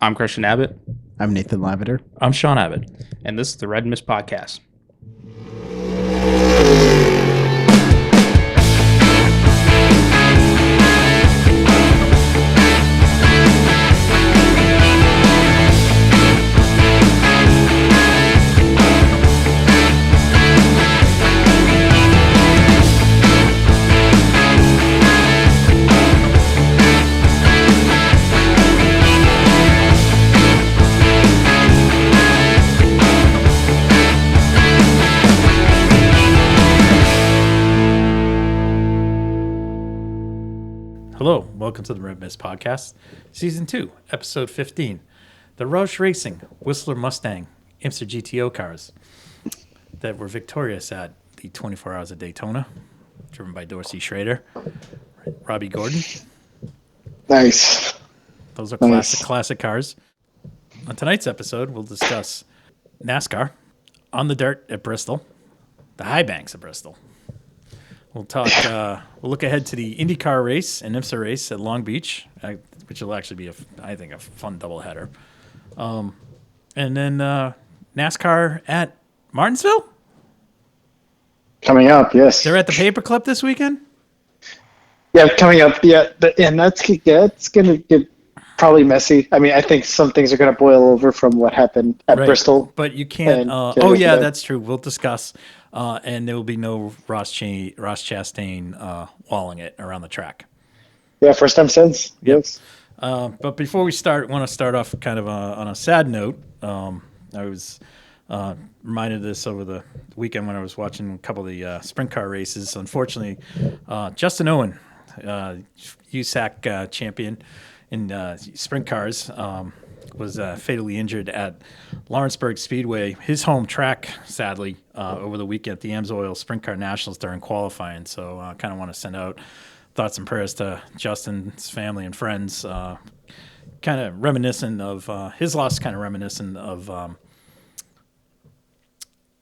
I'm Christian Abbott. I'm Nathan Lavender. I'm Sean Abbott. And this is the Red Mist Podcast. Hello, welcome to the Red Mist Podcast, Season 2, Episode 15. The Roush Racing Whistler Mustang IMSA GTO cars that were victorious at the 24 Hours of Daytona, driven by Dorsey Schrader, Robbie Gordon. Nice. Those are classic cars. On tonight's episode, we'll discuss NASCAR on the dirt at Bristol, the high banks of Bristol. We'll talk. We'll look ahead to the Indycar race and IMSA race at Long Beach, which will actually be, I think, a fun doubleheader. And then NASCAR at Martinsville. Coming up, yes. They're at the Paperclip this weekend. Yeah, coming up. Yeah, and that's going to get probably messy. I mean, I think some things are going to boil over from what happened at Bristol. But you can't. Oh yeah, that's true. We'll discuss. And there will be no Ross Chastain walling it around the track. Yeah, first time since. Yes. But before we start, I want to start off kind of on a sad note. I was reminded of this over the weekend when I was watching a couple of the sprint car races. Unfortunately, Justin Owen, USAC champion in sprint cars, was fatally injured at Lawrenceburg Speedway, his home track, sadly, over the weekend at the AMSOIL Sprint Car Nationals during qualifying. So I kind of want to send out thoughts and prayers to Justin's family and friends, kind of reminiscent of his loss, kind of reminiscent of,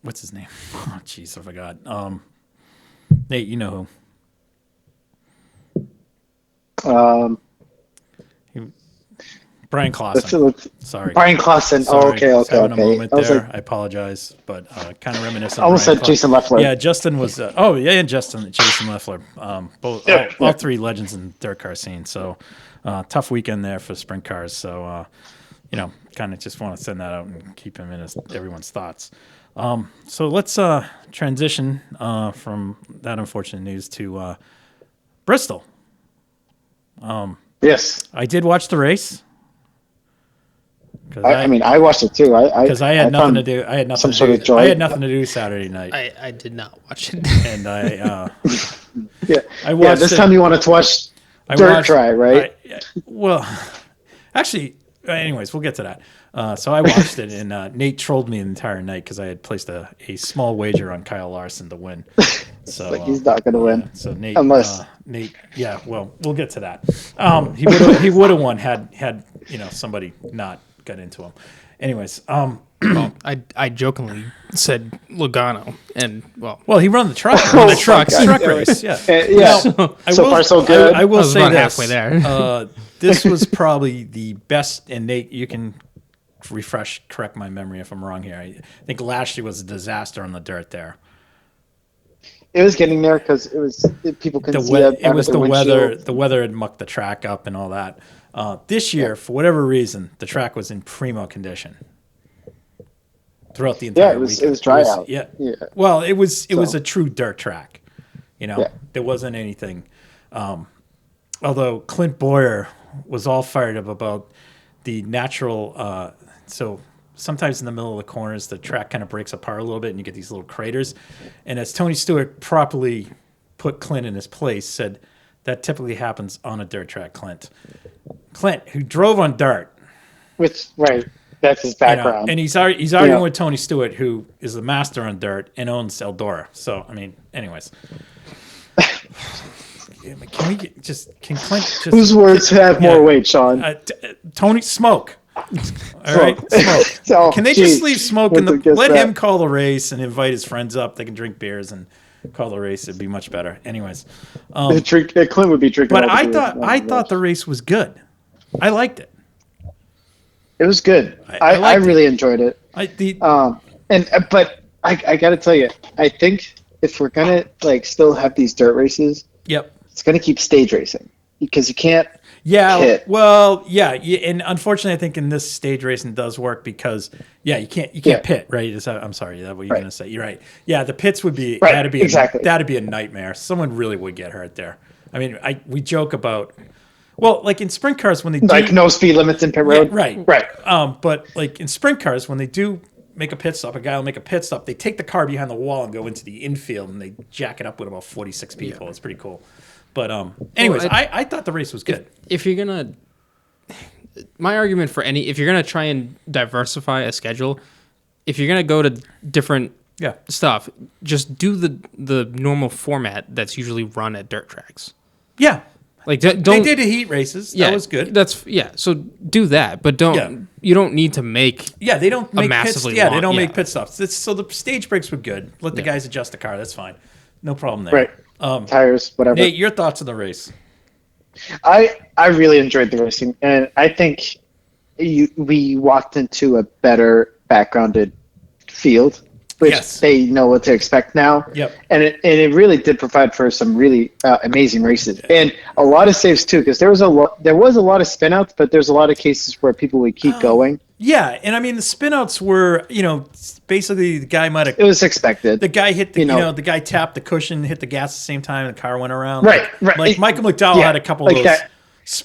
what's his name? Oh, jeez, I forgot. Nate, you know who? Brian Clausen. Sorry. Brian Clausen. Oh, okay. Having a moment there. I apologize, but kind of reminiscent. I almost said Jason Leffler. Yeah, Justin was. Jason Leffler. All three legends in dirt car scene. So tough weekend there for sprint cars. So kind of just want to send that out and keep him in everyone's thoughts. So let's transition from that unfortunate news to Bristol. Yes. I did watch the race. I watched it too. Because I had nothing to do. I had nothing to do. I had nothing to do Saturday night. I did not watch it. And I watched this time you wanted to watch Dirt Try, right? Actually, anyways, we'll get to that. So I watched it, and Nate trolled me the entire night because I had placed a small wager on Kyle Larson to win. So he's not going to win. So Nate, unless Nate, yeah, well, we'll get to that. He would have won had somebody not got into him. Anyways, I jokingly said Logano, and he run the truck. Truck race. Yeah. So far so good. I will say about this. Halfway there. This was probably the best. And Nate, you can correct my memory if I'm wrong here. I think last year was a disaster on the dirt there. It was getting there because people couldn't see it. It was the weather. The weather had mucked the track up and all that. This year, for whatever reason, the track was in primo condition throughout the entire weekend. It was dry out. Yeah. Well, it was a true dirt track. There wasn't anything. Although Clint Boyer was all fired up about the natural. So sometimes in the middle of the corners, the track kind of breaks apart a little bit, and you get these little craters. And as Tony Stewart properly put Clint in his place, said that typically happens on a dirt track. Clint, who drove on dirt, that's his background, and he's arguing with Tony Stewart, who is the master on dirt and owns Eldora. So I mean, anyways. Can Clint just whose words have more weight, Sean? Tony Smoke. All right, Smoke. Can they just leave Smoke in let him call the race and invite his friends up? They can drink beers and call the race. It'd be much better. Anyways, Clint would be drinking. But I thought the race was good. I liked it. It was good. I really enjoyed it. But I got to tell you, I think if we're gonna still have these dirt races, it's gonna keep stage racing because you can't. Pit. Well, and unfortunately, I think in this stage racing does work because you can't pit, right? I'm sorry, is that what you're gonna say? You're right. Yeah, the pits would be that'd be a nightmare. Someone really would get hurt there. I mean, we joke about. Well, like in sprint cars when they do no speed limits in pit road, right. But like in sprint cars when they do make a pit stop, a guy will make a pit stop. They take the car behind the wall and go into the infield and they jack it up with about 46 people. It's pretty cool. But anyways, I thought the race was good. If you're gonna, my argument for if you're gonna try and diversify a schedule, if you're gonna go to different stuff, just do the normal format that's usually run at dirt tracks. Yeah. Like they did heat races. That was good. So do that, but don't. You don't need to make. They don't make massively. Pits, they don't make pit stops. So the stage breaks were good. Let the guys adjust the car. That's fine. No problem there. Right. Tires, whatever. Nate, your thoughts on the race? I really enjoyed the racing, and I think we walked into a better backgrounded field. Which they know what to expect now. Yep. And it really did provide for some really amazing races and a lot of saves too, because there was a lot of spin outs, but there's a lot of cases where people would keep going. Yeah, and I mean the spin outs were, basically the guy might have. It was expected. The guy hit the, the guy tapped the cushion, hit the gas at the same time, and the car went around. Right. Like Michael McDowell had a couple of those. That.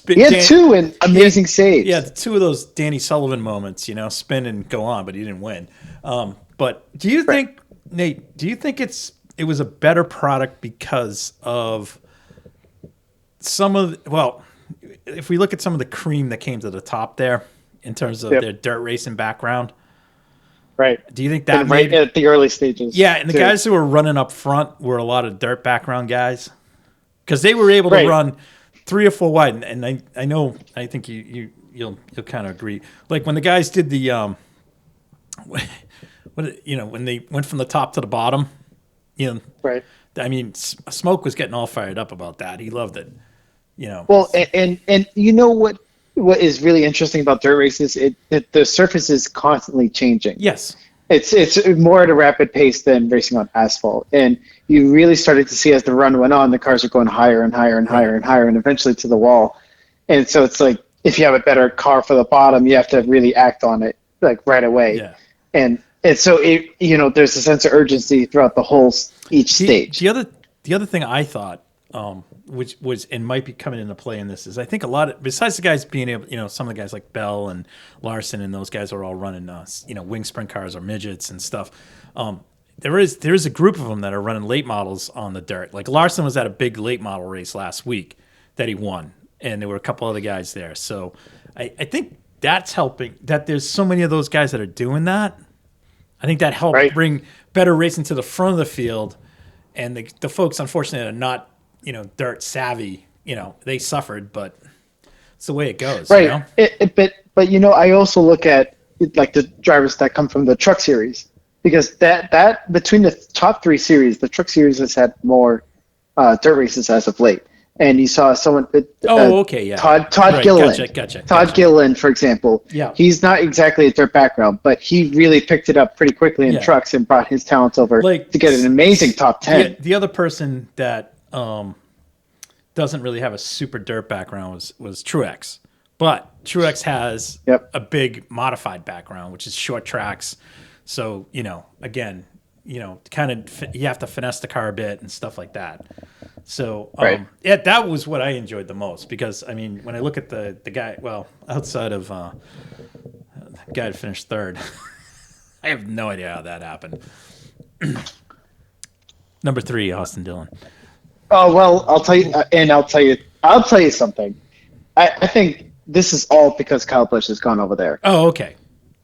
He had two amazing saves. Yeah, two of those Danny Sullivan moments, spin and go on, but he didn't win. But do you think, Nate? Do you think it was a better product because of some of? If we look at some of the cream that came to the top there in terms of their dirt racing background, right? Do you think that made at the early stages? Yeah, and the guys who were running up front were a lot of dirt background guys because they were able to run 3 or 4 wide, and I think you'll kind of agree. Like when the guys did the when they went from the top to the bottom, right. I mean, Smoke was getting all fired up about that. He loved it, Well, and what is really interesting about dirt races? The surface is constantly changing. Yes, it's more at a rapid pace than racing on asphalt, and you really started to see as the run went on, the cars are going higher and higher and higher and higher, and eventually to the wall. And so it's like if you have a better car for the bottom, you have to really act on it like right away. Yeah, and so there's a sense of urgency throughout each stage. The other thing I thought, which was and might be coming into play in this, is I think a lot of, besides the guys being able, some of the guys like Bell and Larson and those guys are all running, wing sprint cars or midgets and stuff. There is a group of them that are running late models on the dirt. Like Larson was at a big late model race last week that he won, and there were a couple other guys there. So I think that's helping. That there's so many of those guys that are doing that. I think that helped bring better racing to the front of the field, and the folks, unfortunately, are not, dirt savvy. They suffered, but it's the way it goes. Right. But I also look at like the drivers that come from the truck series, because that between the top 3 series, the truck series has had more dirt races as of late. And you saw someone. Todd Gilliland. Gotcha. Gilliland, for example. Yeah. He's not exactly a dirt background, but he really picked it up pretty quickly in trucks and brought his talents over to get an amazing top 10. The other person that doesn't really have a super dirt background was Truex, but Truex has a big modified background, which is short tracks. So again, kind of you have to finesse the car a bit and stuff like that. So that was what I enjoyed the most, because I mean, when I look at the guy, outside of the guy that finished third, I have no idea how that happened. Number 3, Austin Dillon. Oh well, I'll tell you something. I think this is all because Kyle Busch has gone over there. Oh, okay.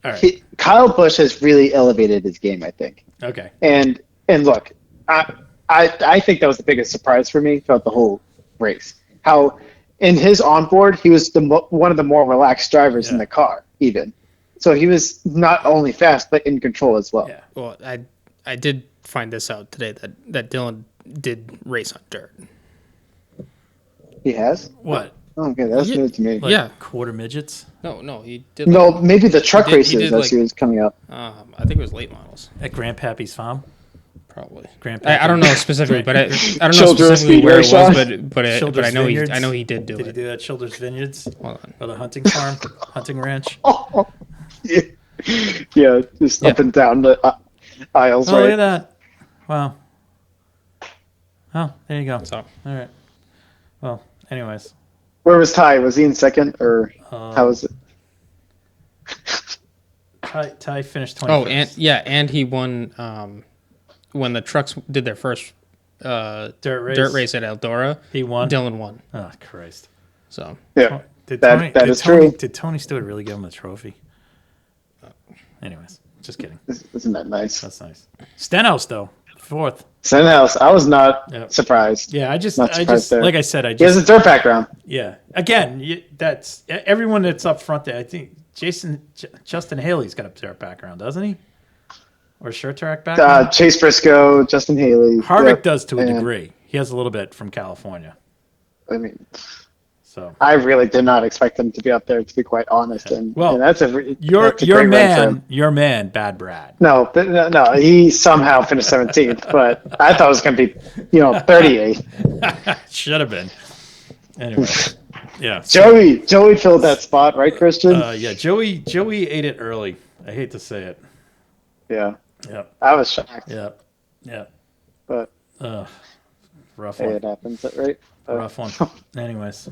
All right. Kyle Busch has really elevated his game, I think. Okay. And look, I think that was the biggest surprise for me throughout the whole race. How in his onboard, he was one of the more relaxed drivers in the car, even. So he was not only fast, but in control as well. Yeah. Well, I did find this out today that Dillon did race on dirt. He has? What? Okay, that's new to me. Like quarter midgets. No, he did. No, maybe the truck races did, as he was coming up. I think it was late models. At Grandpappy's farm. Probably. Grandpappy. I don't know specifically, but I don't know Children's specifically where it Speedway was, but I know he did do it. Did he do that at Children's Vineyards? Hold on. Or the hunting farm, hunting ranch? Oh, yeah, just up and down the aisles. Oh, right? look at that! Wow. Oh, there you go. So, all right. Well, anyways. Where was Ty? Was he in second, or how was it? Ty finished 21st. Oh, and he won when the trucks did their first dirt race at Eldora. He won. Dylan won. Oh Christ! So yeah, that is true. Did Tony Stewart really give him a trophy? Anyways, just kidding. Isn't that nice? That's nice. Stenhouse though, 4th. Stenhouse, I was not surprised. Yeah, I just like I said, he has a dirt background. Yeah, again, that's everyone that's up front there. I think Justin Haley's got a dirt background, doesn't he? Or short track background? Chase Briscoe, Justin Haley. Harvick does to a degree. He has a little bit from California. I mean, so I really did not expect him to be up there, to be quite honest. And that's your man, Bad Brad. No, he somehow finished 17th, but I thought it was going to be, 38th. Should have been. Anyway, yeah. Joey filled that spot, right, Christian? Yeah, Joey ate it early. I hate to say it. Yeah. Yeah. I was shocked. Yeah. But rough one. It happens, right? Rough one. Anyways.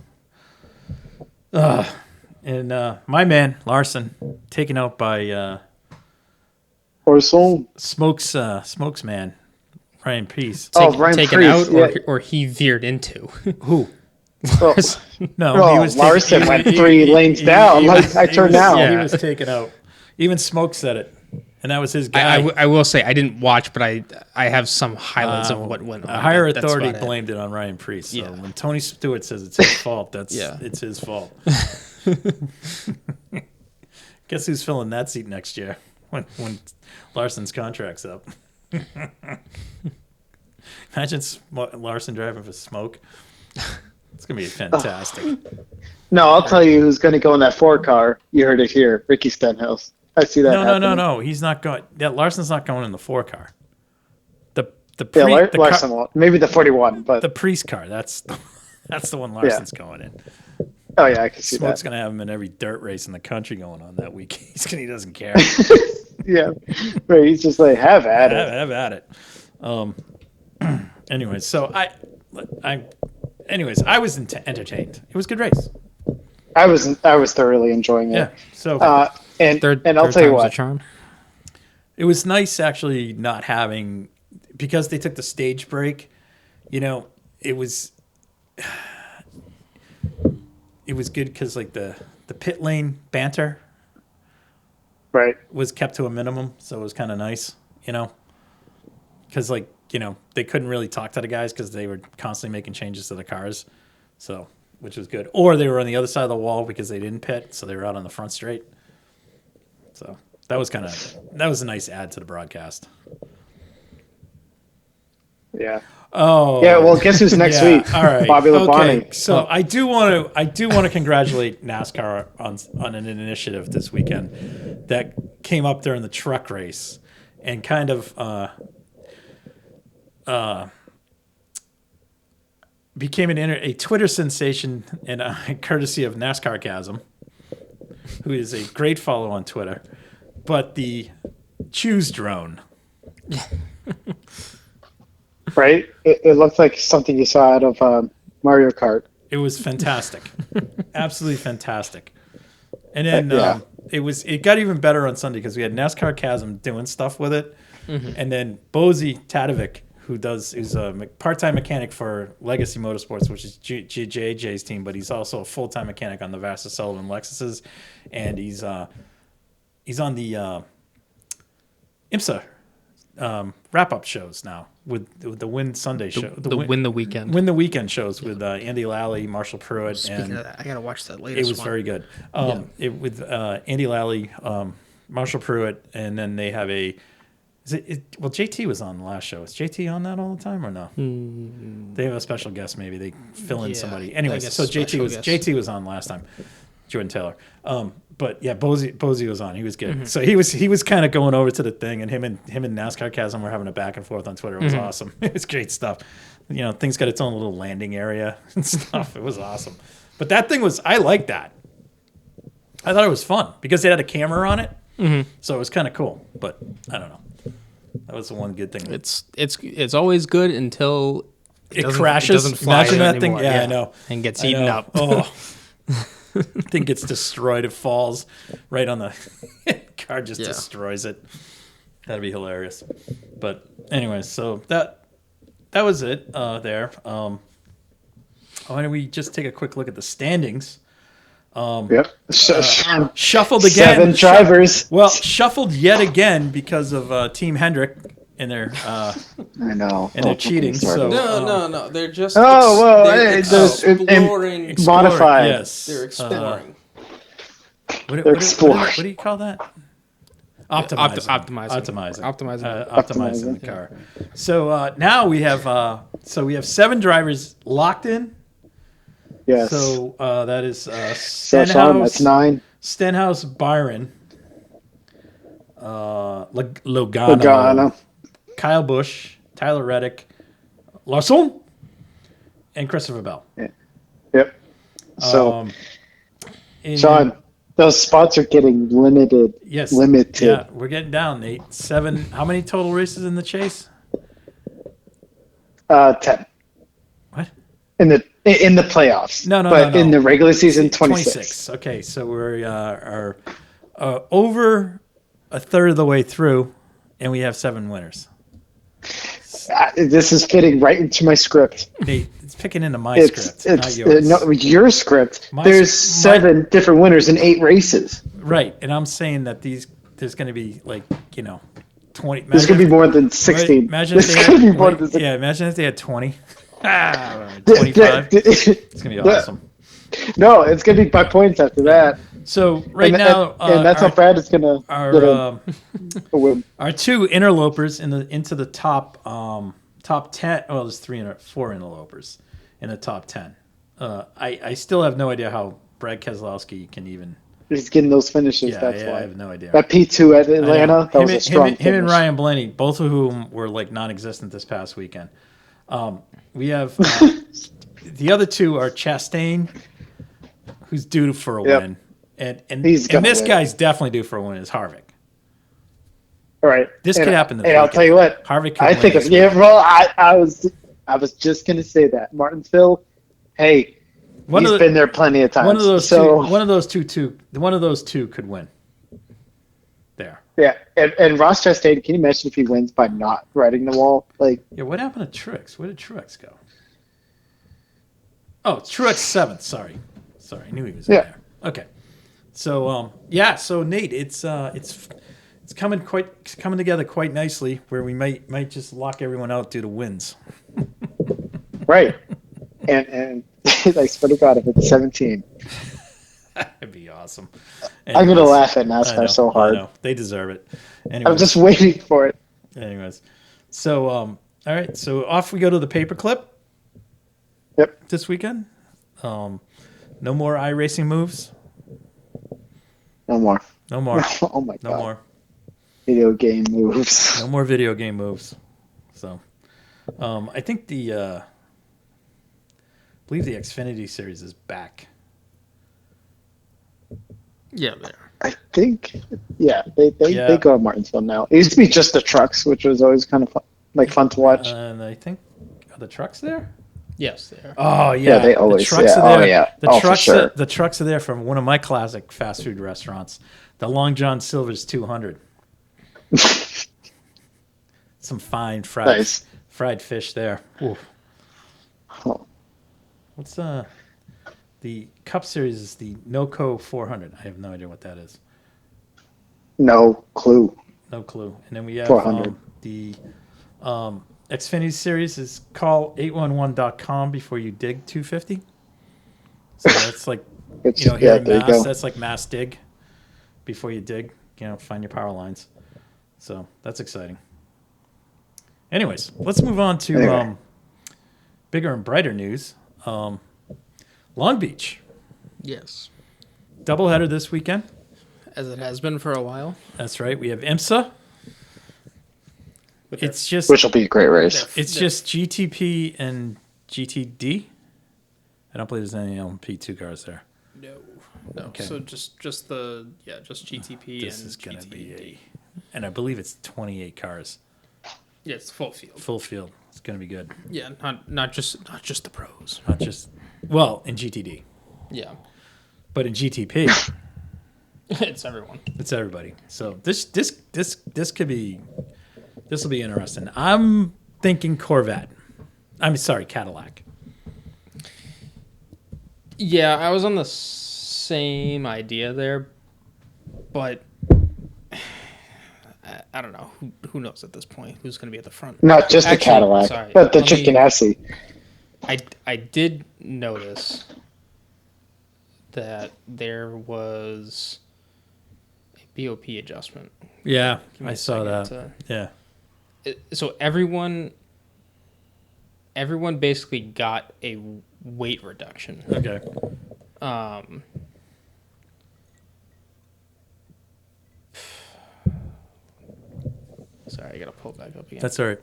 And my man Larson taken out by Smokes man Ryan Peace. Ryan taken Preece, out or he veered into. Who? Well, no, he was Larson went 3 lanes down. I turned down. He was taken out. Even Smoke said it. And that was his guy. I will say I didn't watch, but I have some highlights of what went on. A higher authority blamed it on Ryan Preece. So when Tony Stewart says it's his fault, it's his fault. Guess who's filling that seat next year when Larson's contract's up? Imagine Larson driving for Smoke. It's gonna be fantastic. No, I'll tell you who's going to go in that 4 car. You heard it here, Ricky Stenhouse. I see that. No. He's not going. Yeah, Larson's not going in the 4 car. Larson won't. Maybe the 41, but the Priest car. That's the one Larson's going in. Oh yeah, I can see Smoke's that. gonna have him in every dirt race in the country going on that week. He doesn't care. Yeah, right. He's just like, have at it. Have at it. Anyways, so I was entertained. It was a good race. I was thoroughly enjoying it. Yeah. So and I'll tell you what. It was nice actually not having, because they took the stage break. It was good because like the pit lane banter, right, was kept to a minimum, so it was kind of nice, because they couldn't really talk to the guys because they were constantly making changes to the cars, so which was good. Or they were on the other side of the wall because they didn't pit, so they were out on the front straight. So that was a nice add to the broadcast. Yeah. Oh. Yeah. Well, guess who's next week? All right. Bobby Labonte. Okay. So I do want to congratulate NASCAR on an initiative this weekend that came up during the truck race and kind of became a Twitter sensation and courtesy of NASCAR Chasm, who is a great follow on Twitter. But the Choose drone. Right? It looked like something you saw out of Mario Kart. It was fantastic. Absolutely fantastic. And then it got even better on Sunday because we had NASCAR Chasm doing stuff with it. Mm-hmm. And then Bozy Tadovic, who's a part-time mechanic for Legacy Motorsports, which is JJ's team, but he's also a full-time mechanic on the Vasser Sullivan Lexuses, and he's on the IMSA wrap-up shows now with the Win Sunday show, Win the Weekend, Win the Weekend shows with Andy Lally, Marshall Pruitt. Speaking of that, I gotta watch that latest. It was very good. With Andy Lally, Marshall Pruitt, and then they have a Well, JT was on the last show. Is JT on that all the time or no? They have a special guest. Maybe they fill in somebody. Anyways, so JT was on last time. Jordan Taylor. But yeah, Bozy was on. He was good. So he was kind of going over to the thing, and him and NASCAR Chasm were having a back and forth on Twitter. It was awesome. It was great stuff. Things got its own little landing area and stuff. It was awesome. But that thing I like that. I thought it was fun because it had a camera on it. So it was kind of cool. But I don't know. That was the one good thing. It's always good until it crashes. It doesn't fly. Imagine that thing. Yeah, I know. And gets eaten up. Oh. Thing gets destroyed. It falls right on the car, just destroys it. That'd be hilarious. But anyways, so that was it there. Why don't we just take a quick look at the standings? Shuffled again. 7 drivers. Shuffled yet again because of Team Hendrick and their I know. And they're cheating. So no. They're just exploring. Modified. Yes. They're exploring. They're exploring. What do you call that? Optimizing the car. So now we have 7 drivers locked in. Yes. So that is Stenhouse. That's 9. Stenhouse, Byron, Logano, Kyle Busch, Tyler Reddick, Larson, and Christopher Bell. Yeah. Yep. So, Sean, those spots are getting limited. Yes. Limited. Yeah, we're getting down, Nate. 7. How many total races in the chase? 10. What? In the playoffs. No. In the regular season, 26. Okay, so we are over a third of the way through, and we have 7 winners. This is fitting right into my script. It's picking into my script, not yours. No, your script. There's 7 different winners in 8 races. Right, and I'm saying that there's going to be 20. There's going to be more than 16. Imagine if they had 20. 25. It's going to be awesome. No, it's going to be by points after that. So now, and that's how Brad is going to win. Our 2 interlopers into the top 10. Well, there's 4 interlopers in the top 10. I still have no idea how Brad Keselowski can even. He's getting those finishes. That's why. I have no idea. That P2 at Atlanta, that was a strong finish. Him and Ryan Blaney, both of whom were non-existent this past weekend. We have the other 2 are Chastain, who's due for a win, and this guy's definitely due for a win. Is Harvick? All right, this could happen. And I'll tell you what, Harvick. I think of I was just gonna say that Martinsville. Hey, he's been there plenty of times. One of those two could win. There. Yeah, and Ross Chastain, can you imagine if he wins by not riding the wall? What happened to Truex? Where did Truex go? Oh, Truex 7th. Sorry, I knew he was in there. Okay, so so Nate, it's coming together quite nicely. Where we might just lock everyone out due to wins. Right, and I swear to God, if it's 17. That'd be awesome. I'm going to laugh at NASCAR so hard. I know. They deserve it. Anyways, I'm just waiting for it. Anyways. So, all right. So off we go to the paperclip. Yep. This weekend. No more iRacing moves. No more. Oh my God. No more. Video game moves. No more video game moves. So, I think I believe the Xfinity series is back. Yeah, they are. I think, they go to Martinsville now. It used to be just the trucks, which was always kind of fun to watch. And I think, are the trucks there? Yes, they are. Oh, yeah. They always, the trucks are there. Oh, yeah. For sure. The trucks are there from one of my classic fast food restaurants, the Long John Silver's 200. Some fine fried fish there. Ooh. Oh. What's the Cup Series is the NOCO 400. I have no idea what that is. No clue. And then we have 400. The Xfinity Series is call811.com before you dig 250. So that's here in Mass, that's like Mass dig before you dig, find your power lines. So that's exciting. Anyways, let's move on to bigger and brighter news. Long Beach. Yes. Doubleheader this weekend. As it has been for a while. That's right. We have IMSA. Which will be a great race. It's just GTP and GTD. I don't believe there's any LMP2 cars there. No. Okay. So just GTP. This is going to be and I believe it's 28 cars. Yeah, it's full field. Full field. It's going to be good. Yeah, not just the pros. Not just in GTD. Yeah. But in GTP, it's everyone. It's everybody. So this will be interesting. I'm thinking Corvette. I'm sorry, Cadillac. Yeah, I was on the same idea there, but I don't know. Who knows at this point who's going to be at the front? Not just the Cadillac, but the Chicken Essie. I did notice that there was a BOP adjustment. Yeah, I saw that. Yeah. So everyone basically got a weight reduction. Okay. Sorry, I gotta pull it back up again. That's all right.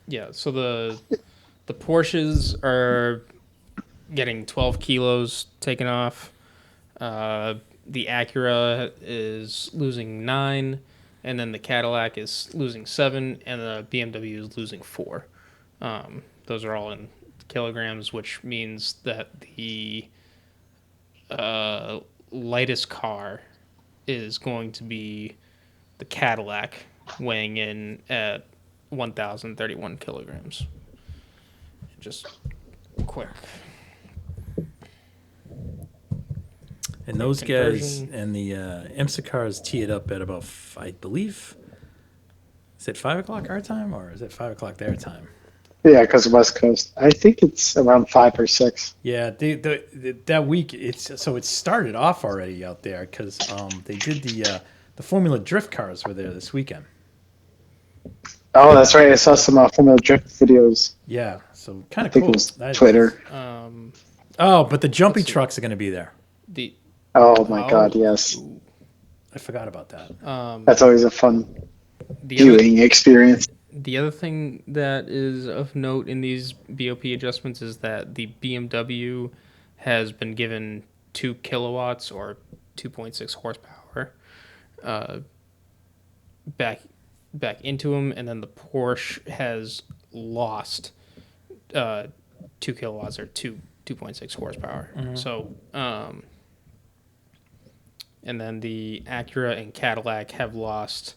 Yeah, so the Porsches are getting 12 kilos taken off. The Acura is losing 9, and then the Cadillac is losing 7, and the BMW is losing 4. Those are all in kilograms, which means that the lightest car is going to be the Cadillac, weighing in at 1,031 kilograms. Just quick. And those guys and the IMSA cars tee it up at about, I believe, is it 5 o'clock our time or is it 5 o'clock their time? Yeah, because West Coast. I think it's around 5 or 6. Yeah, that week it started off already out there because they did the Formula Drift cars were there this weekend. Oh, that's right. I saw some Formula Drift videos. Yeah, so kind of cool. It was Twitter. But the jumpy trucks are going to be there. Oh my God, yes. I forgot about that. That's always a fun viewing experience. The other thing that is of note in these BOP adjustments is that the BMW has been given 2 kilowatts or 2.6 horsepower back into them, and then the Porsche has lost 2 kilowatts or 2.6 horsepower. Mm-hmm. So, and then the Acura and Cadillac have lost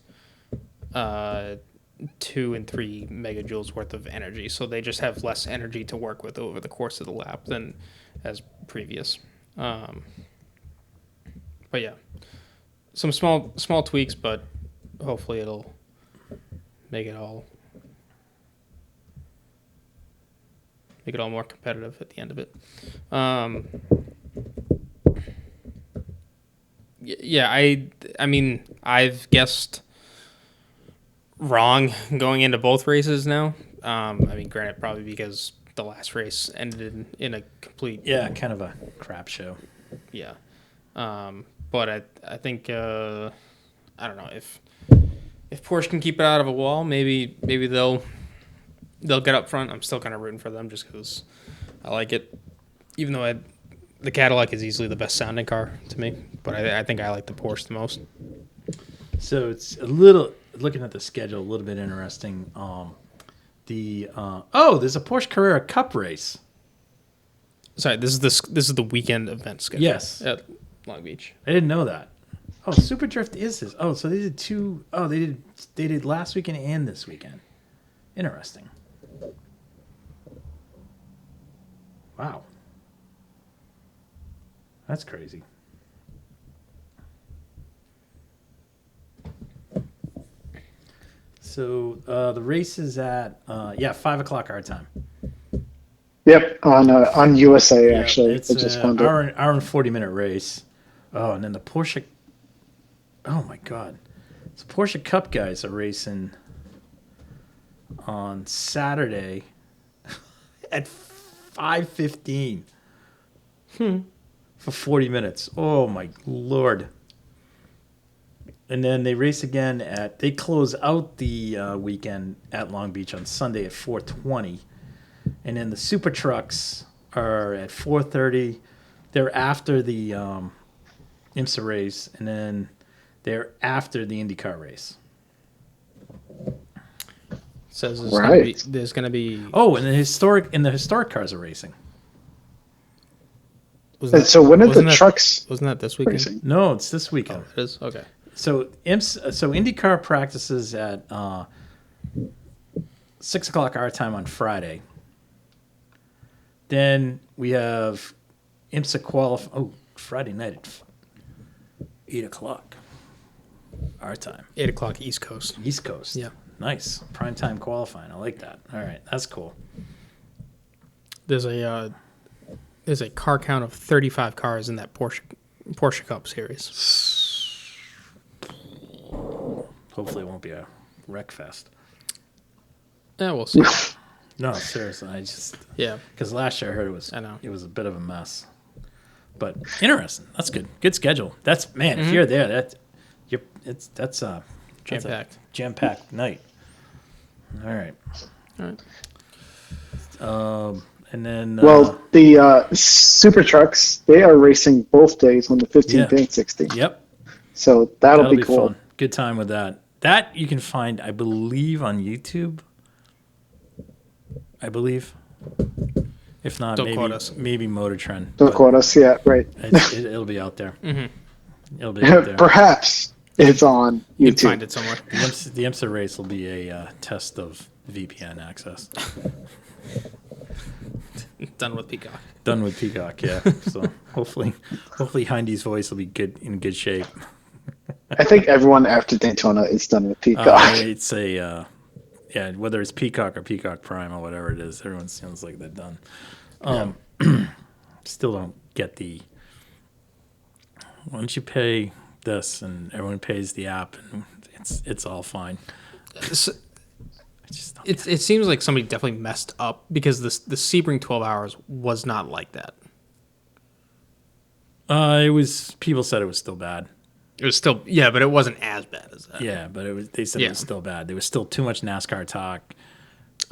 2 and 3 megajoules worth of energy. So they just have less energy to work with over the course of the lap than as previous. But yeah, some small tweaks, but hopefully it'll make it all more competitive at the end of it. Yeah, I mean, I've guessed wrong going into both races now. I mean, granted, probably because the last race ended in a complete... Yeah, kind of a crap show. Yeah. But I think, I don't know, if Porsche can keep it out of a wall, maybe they'll get up front. I'm still kind of rooting for them just because I like it. Even though the Cadillac is easily the best sounding car to me, but I think I like the Porsche the most. So it's a little, looking at the schedule, a little bit interesting. There's a Porsche Carrera Cup race. Sorry, this is the weekend event schedule. Yes, at Long Beach. I didn't know that. Oh, Super Drift is this. Oh, so they did 2. Oh, they did last weekend and this weekend. Interesting. Wow. That's crazy. So the race is at 5 o'clock our time. Yep, on USA actually. It's an hour and 40-minute race. Oh, and then the Porsche. Oh my God, So Porsche Cup guys are racing on Saturday at 5:15 for 40 minutes. Oh my Lord. And then they race again they close out the weekend at Long Beach on Sunday at 4:20. And then the Super Trucks are at 4:30. They're after the IMSA race, and then they're after the IndyCar race. Says Right. there's gonna be. Oh, and the historic cars are racing. And so when are the wasn't that- trucks Wasn't that this weekend? racing? No, it's this weekend. Oh, it is? Okay. So IndyCar practices at 6:00 our time on Friday. Then we have IMSA qualify. Oh, Friday night at 8:00 our time. 8:00 East Coast. East Coast. Yeah. Nice. Prime time qualifying. I like that. All right. That's cool. There's a car count of 35 cars in that Porsche Cup series. Hopefully it won't be a wreck fest. Yeah, we'll see. No, seriously. Yeah. Because last year I heard I know. it was a bit of a mess. But interesting. That's good. Good schedule. That's, man, Mm-hmm. if you're there, that's a Jam-packed. Jam-packed night. All right. All right. And then the Super Trucks, they are racing both days on the 15th Yeah. and 16th. Yep. So that'll be cool. fun. Good time with that. That you can find, I believe, on YouTube. I believe. If not, Don't quote us. maybe Motor Trend. Don't but quote us yet, right? it'll be out there. Mm-hmm. It'll be out there. Perhaps it's on You YouTube. can find it somewhere. The IMSA race will be a test of VPN access. Done with Peacock. Done with Peacock, yeah. So hopefully Hindy's voice will be in good shape. I think everyone after Daytona is done with Peacock. It's whether it's Peacock or Peacock Prime or whatever it is, everyone sounds like they're done. Still don't get the. Why don't you pay this and everyone pays the app and it's all fine. It seems like somebody definitely messed up because the Sebring 12 hours was not like that. People said it was still bad. It was still, yeah, but it wasn't as bad as that. Yeah, but they said it was still bad. There was still too much NASCAR talk.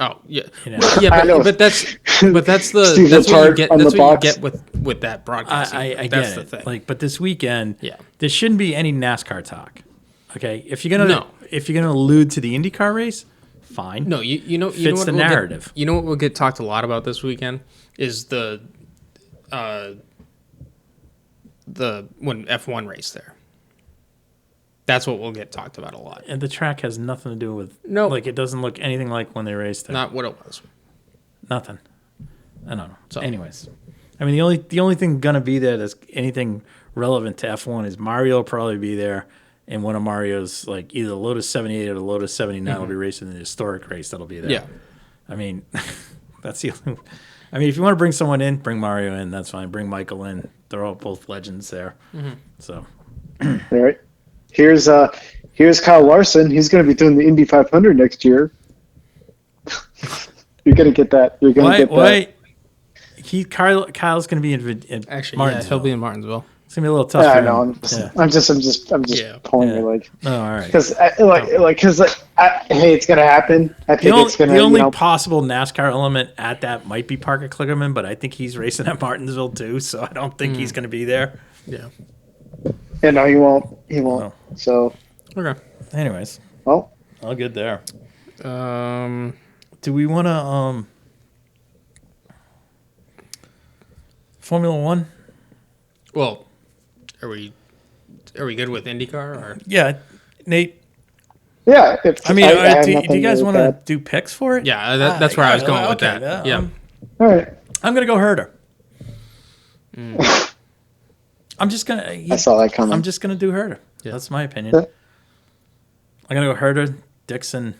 Oh yeah, You know. yeah, but that's Steve that's what you Letarte get. on That's the what you box. get with that broadcasting. I get that's it. the thing. Like, but this weekend, Yeah. there shouldn't be any NASCAR talk. Okay, if you're gonna allude to the IndyCar race, fine. No, you know Fits what the we'll get- narrative. you know what will get talked a lot about this weekend is the when F1 race there. That's what will get talked about a lot. And the track has nothing to do with No. Like it doesn't look anything like when they raced there. Not what it was. Nothing. I don't know. So- Anyways, I mean the only thing gonna be there that's anything relevant to F1 is Mario will probably be there, and one of Mario's like either the Lotus 78 or the Lotus 79 will be racing the historic race that'll be there. Yeah. I mean, that's the only. I mean, if you want to bring someone in, bring Mario in. That's fine. Bring Michael in. They're all both legends there. So All right. Here's Kyle Larson. He's going to be doing the Indy 500 next year. You're going to get that. You're going to get that. Kyle's going to be in Actually, yeah, Martinsville. he'll be in Martinsville. It's gonna be a little tough. Yeah, for I know. him. I'm just Yeah. pulling Yeah. your leg. Oh, all right. Because hey, it's gonna happen. I think it's gonna. The only possible NASCAR element at that might be Parker Kligerman, but I think he's racing at Martinsville too, so I don't think he's going to be there. Yeah. Yeah, no, he won't. He won't. No. So, Okay. Anyways, well, all good there. Do we want to Formula One? Well, are we good with IndyCar or? Yeah, Nate. yeah. Do you guys want to do picks for it? Yeah, that's where I was going with that. Yeah. All right. I'm gonna go Herder. I'm just gonna. I saw that coming. I'm just gonna do Herder. Yeah. That's my opinion. Yeah. I'm gonna go Herder, Dixon,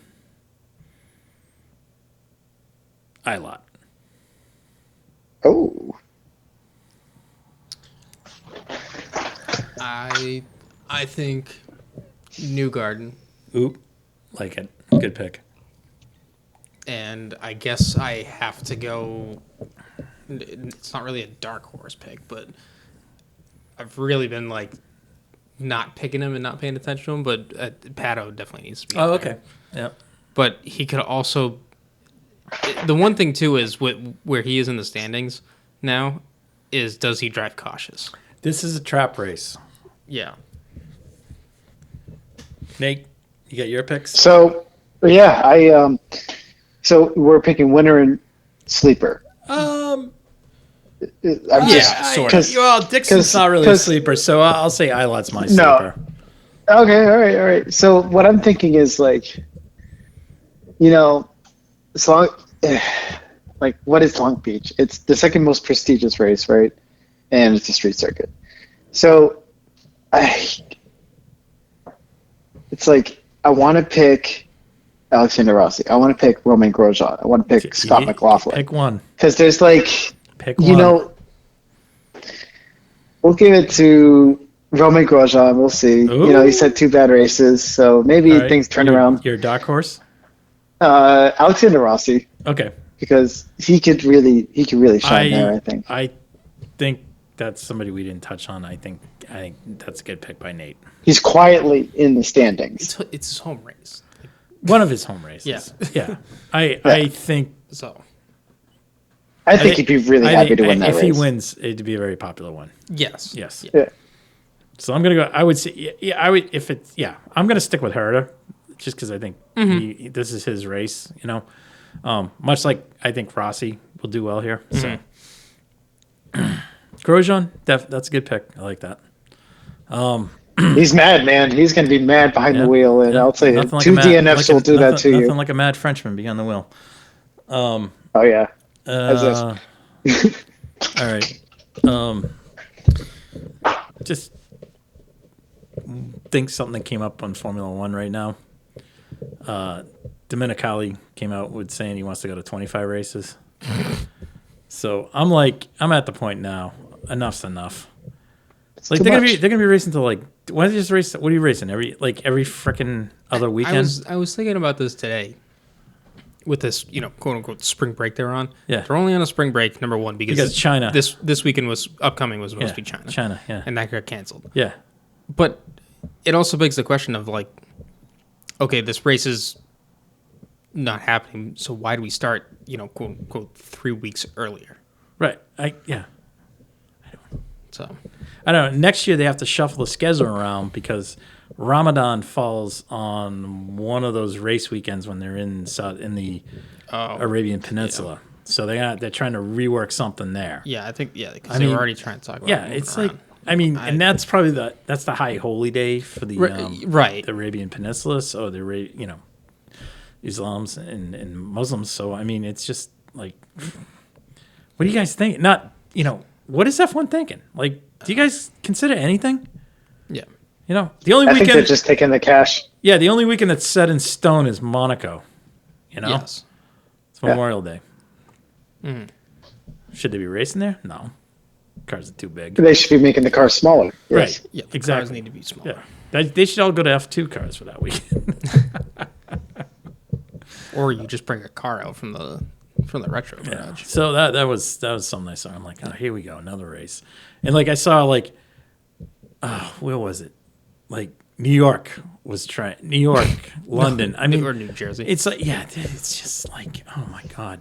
Ilott. Oh. I think Newgarden. Oop, like it. Good pick. And I guess I have to go. It's not really a dark horse pick, but I've really been like not picking him and not paying attention to him. But Pato definitely needs to be. Oh, okay. Yeah. But he could also. The one thing too is where he is in the standings now is does he drive cautious? This is a trap race. Yeah. Nate, you got your picks? So, yeah, so we're picking winner and sleeper. Sort Sort of. Well, Dixon's not really a sleeper, so I'll say Ilot's my sleeper. No. Okay, all right. So what I'm thinking is like, what is Long Beach? It's the second most prestigious race, right? And it's a street circuit. So, it's like I want to pick Alexander Rossi. I want to pick Romain Grosjean. I want to pick Scott McLaughlin. Pick one. Because there's like, pick one. We'll give it to Romain Grosjean. We'll see. Ooh. He's had 2 bad races, so maybe things turn around. Your dark horse? Alexander Rossi. Okay. Because he could really shine there, I think. I think that's somebody we didn't touch on. I think that's a good pick by Nate. He's quietly in the standings. It's his home race. One of his home races. Yeah. I think so. I think he'd be really happy to win that race. If he wins, it'd be a very popular one. Yes. Yeah. So I'm gonna go. I would say, I would if it's I'm gonna stick with Herta, just because I think this is his race. Much like I think Rossi will do well here. So Grosjean, that's a good pick. I like that. He's mad, man. He's going to be mad behind the wheel, and I'll tell you, 2 DNFs will do that to you. Nothing like a mad Frenchman behind the wheel. Oh yeah. All right. Just think something that came up on Formula One right now. Domenicali came out with saying he wants to go to 25 races. So I'm at the point now. Enough's enough. Like they're gonna be racing till like why don't you just race? What are you racing every freaking other weekend? I was thinking about this today. With this, quote unquote spring break they're on. Yeah, they're only on a spring break. Number one because China. This weekend was supposed to be China. China, yeah, and that got canceled. Yeah, but it also begs the question of like, okay, this race is not happening, so why do we start? Quote unquote 3 weeks earlier. Right. So I don't know. Next year they have to shuffle the schedule around because Ramadan falls on one of those race weekends when they're in the Arabian Peninsula. Yeah. So they're trying to rework something there. Yeah, I think because they were already trying to talk about. Yeah, it's around. And that's probably the high holy day for the the Arabian Peninsula. So the Islams and Muslims. So it's just like, what do you guys think? What is F1 thinking? Like, do you guys consider anything? Yeah. The only weekend. I think they're just taking the cash. Yeah, the only weekend that's set in stone is Monaco. Yes. It's Memorial Day. Mm. Should they be racing there? No. Cars are too big. They should be making the cars smaller. Yes. Right. Yeah, exactly. Cars need to be smaller. Yeah. They should all go to F2 cars for that weekend. Or you just bring a car out from the retro garage. Yeah. So that was something I saw. I'm like, oh, here we go, another race. And like I saw where was it? Like New York was trying. New York, London. Or New Jersey. It's like it's just like, oh my God.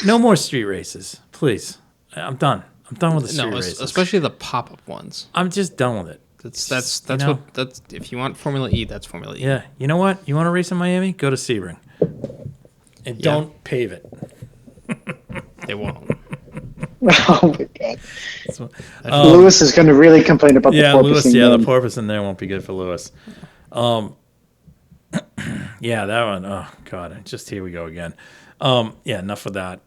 No more street races, please. I'm done. I'm done with the street races. Especially the pop-up ones. I'm just done with it. That's what if you want Formula E, that's Formula E. Yeah. You know what? You want to race in Miami? Go to Sebring. And don't pave it. They won't. Oh my God. Lewis is going to really complain about the porpoising. Lewis, the porpoise in there won't be good for Lewis. Yeah, that one. Oh God, just here we go again. Enough of that.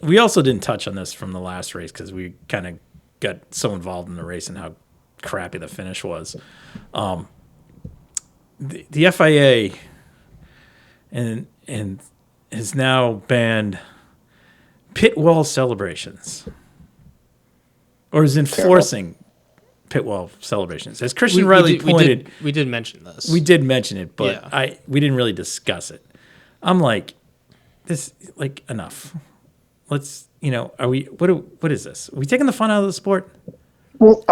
We also didn't touch on this from the last race because we kind of got so involved in the race and how crappy the finish was. The FIA and has now banned pit wall celebrations, or is enforcing pit wall celebrations. As Christian Riley pointed, we did mention this. We did mention it, but we didn't really discuss it. I'm like, this like enough. Let's are we what is this? Are we taking the fun out of the sport? Well,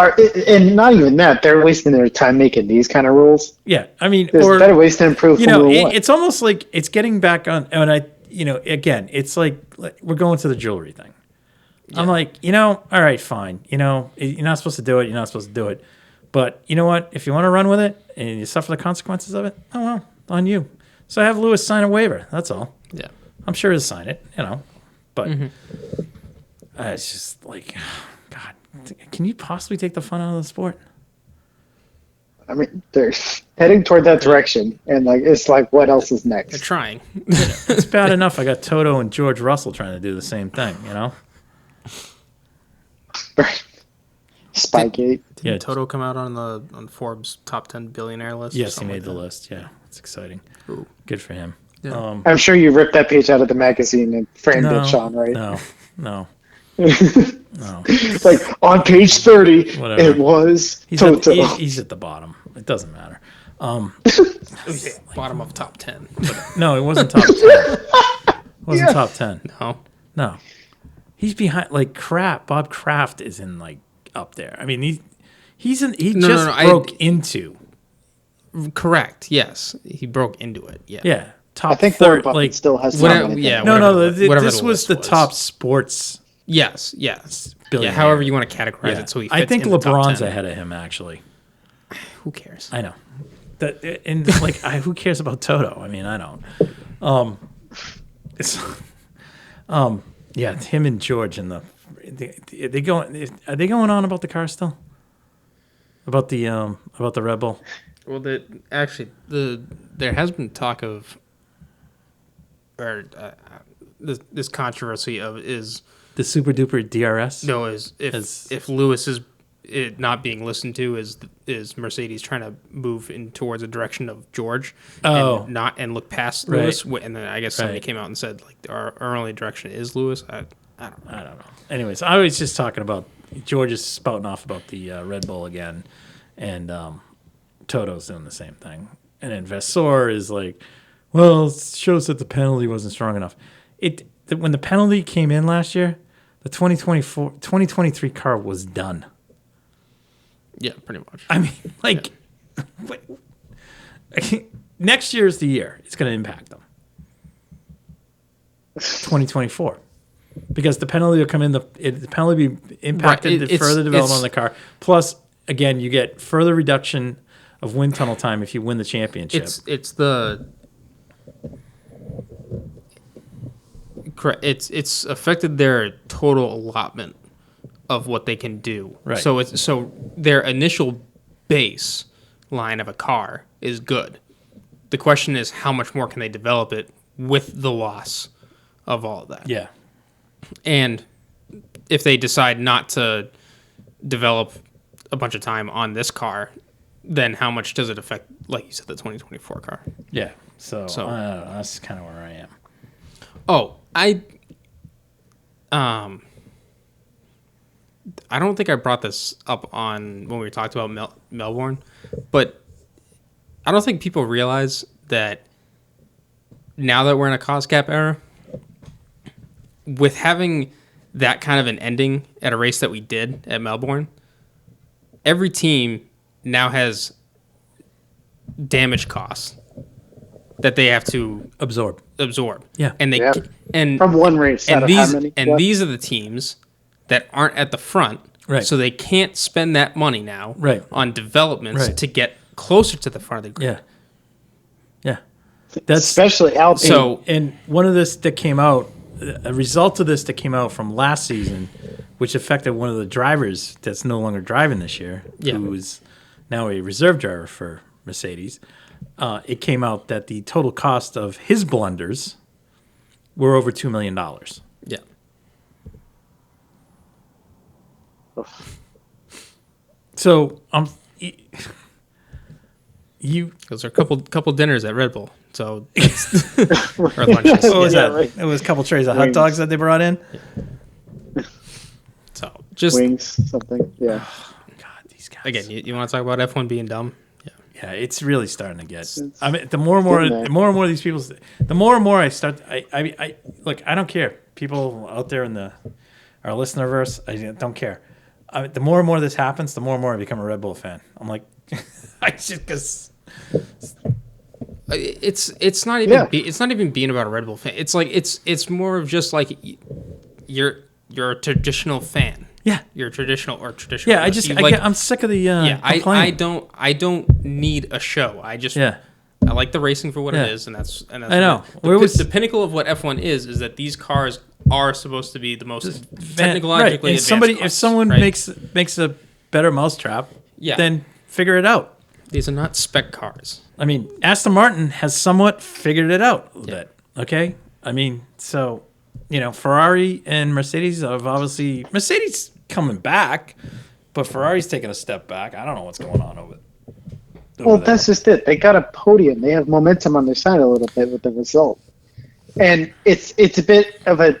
and not even that. They're wasting their time making these kind of rules. Yeah, I mean, there's better ways to improve. It's almost like it's getting back on. And again, it's like we're going to the jewelry thing. Yeah. I'm like, all right, fine. You're not supposed to do it. You're not supposed to do it. But you know what? If you want to run with it and you suffer the consequences of it, oh well, on you. So have Lewis sign a waiver. That's all. Yeah, I'm sure he'll sign it. But it's just like, God. Can you possibly take the fun out of the sport? I mean, they're heading toward that direction, and it's like, what else is next? They're trying. It's bad enough I got Toto and George Russell trying to do the same thing, Spygate. Did Toto come out on Forbes top 10 billionaire list? Yes, he made the list. Yeah, it's exciting. Ooh. Good for him. Yeah. I'm sure you ripped that page out of the magazine and framed it, Sean, right? No. No. Like on page 30, whatever. It was Toto. He's at the bottom. It doesn't matter. Bottom of top 10. No, it wasn't top 10. It wasn't top 10. No. He's behind. Like crap. Bob Kraft is in up there. I mean, he broke into. Correct. Yes, he broke into it. Yeah. Yeah. Top I think third. Buffett still has. This was the top sports. Yes. Billionaire. Yeah, however you want to categorize it. So he fits I think in LeBron's ahead of him, actually. Who cares? I know. Who cares about Toto? I mean, I don't. It's him and George and are they going on about the car still? About the Red Bull? Well, there has been talk of, or this controversy of is. The super duper DRS? No, if Lewis is not being listened to, is Mercedes trying to move in towards a direction of George and look past Lewis? And then I guess somebody came out and said our only direction is Lewis. I don't know. Anyways, I was just talking about George is spouting off about the Red Bull again, and Toto's doing the same thing. And then Vasseur is like, well, it shows that the penalty wasn't strong enough. When the penalty came in last year, the 2023 car was done. Yeah, pretty much. I mean, next year is the year it's going to impact them. 2024. Because the penalty will come in, the penalty will be impacted the further development of the car. Plus, again, you get further reduction of wind tunnel time if you win the championship. It's affected their total allotment of what they can do. Right. So their initial base line of a car is good. The question is how much more can they develop it with the loss of all of that? Yeah. And if they decide not to develop a bunch of time on this car, then how much does it affect, like you said, the 2024 car? Yeah. So that's kind of where I am. Oh, I don't think I brought this up on when we talked about Melbourne, but I don't think people realize that now that we're in a cost cap era, with having that kind of an ending at a race that we did at Melbourne, every team now has damage costs that they have to absorb. Yeah. And and from one race and out these, of how many? And these are the teams that aren't at the front. Right. So they can't spend that money now on developments to get closer to the front of the grid. Yeah. That's especially Alpine. So, and one of this that came out, a result of this that came out from last season, which affected one of the drivers that's no longer driving this year, who is now a reserve driver for Mercedes. It came out that the total cost of his blunders were over $2 million. Yeah. So those are a couple dinners at Red Bull. So or lunches. What was that? Right. It was a couple trays of hot dogs that they brought in. So just wings, something. Yeah. Oh, God, these guys. again, you want to talk about F1 being dumb? Yeah, it's really starting to get. I mean, the more and more these people, the more and more I start. I look. I don't care. People out there in our listenerverse, I don't care. The more and more this happens, the more and more I become a Red Bull fan. I'm like, I just because. It's not even it's not even being about a Red Bull fan. It's like it's more of just like you're a traditional fan. Yeah, you're traditional. Yeah, I'm sick of the. I don't need a show. I just I like the racing for what it is, and that's. I know. The pinnacle of what F1 is that these cars are supposed to be the most technologically advanced cars, if someone makes a better mousetrap, then figure it out. These are not spec cars. I mean, Aston Martin has somewhat figured it out a little bit. Okay, I mean, so. Ferrari and Mercedes have obviously Mercedes coming back, but Ferrari's taking a step back. I don't know what's going on over well, that's just it. They got a podium. They have momentum on their side a little bit with the result, and it's a bit of a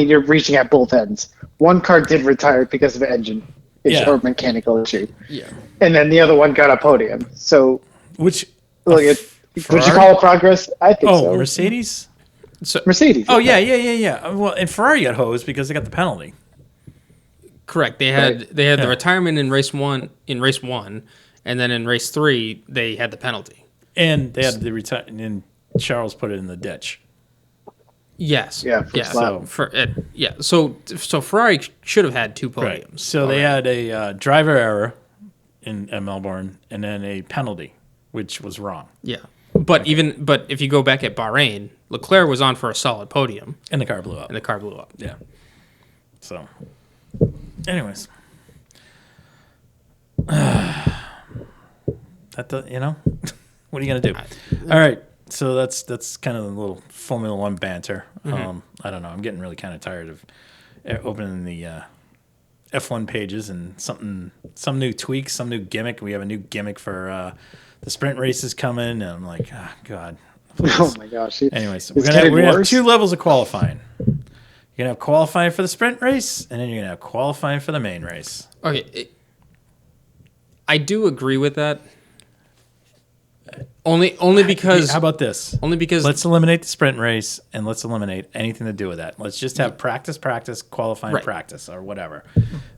you're reaching at both ends. One car did retire because of an engine issue or mechanical issue, and then the other one got a podium. So, would you call it progress? I think so. Mercedes. So, Mercedes. Oh yeah. Well, and Ferrari got hosed because they got the penalty. Correct. They had the retirement in race one, and then in race 3 they had the penalty. And they had the and Charles put it in the ditch. Yes. Yeah. So Ferrari should have had 2 podiums. Right. So they had a driver error in Melbourne, and then a penalty, which was wrong. Yeah. But if you go back at Bahrain, Leclerc was on for a solid podium, and the car blew up. Yeah. So, anyways, what are you gonna do? All right. So that's kind of a little Formula One banter. Mm-hmm. I don't know. I'm getting really kind of tired of opening the F1 pages and some new tweaks, some new gimmick. We have a new gimmick for. The sprint race is coming, and I'm like, oh, God. Please. Oh, my gosh. Anyways, we're going to have 2 levels of qualifying. You're going to have qualifying for the sprint race, and then you're going to have qualifying for the main race. Okay. I do agree with that. Only because... How about this? Only because... Let's eliminate the sprint race, and let's eliminate anything to do with that. Let's just have practice, qualifying practice, or whatever.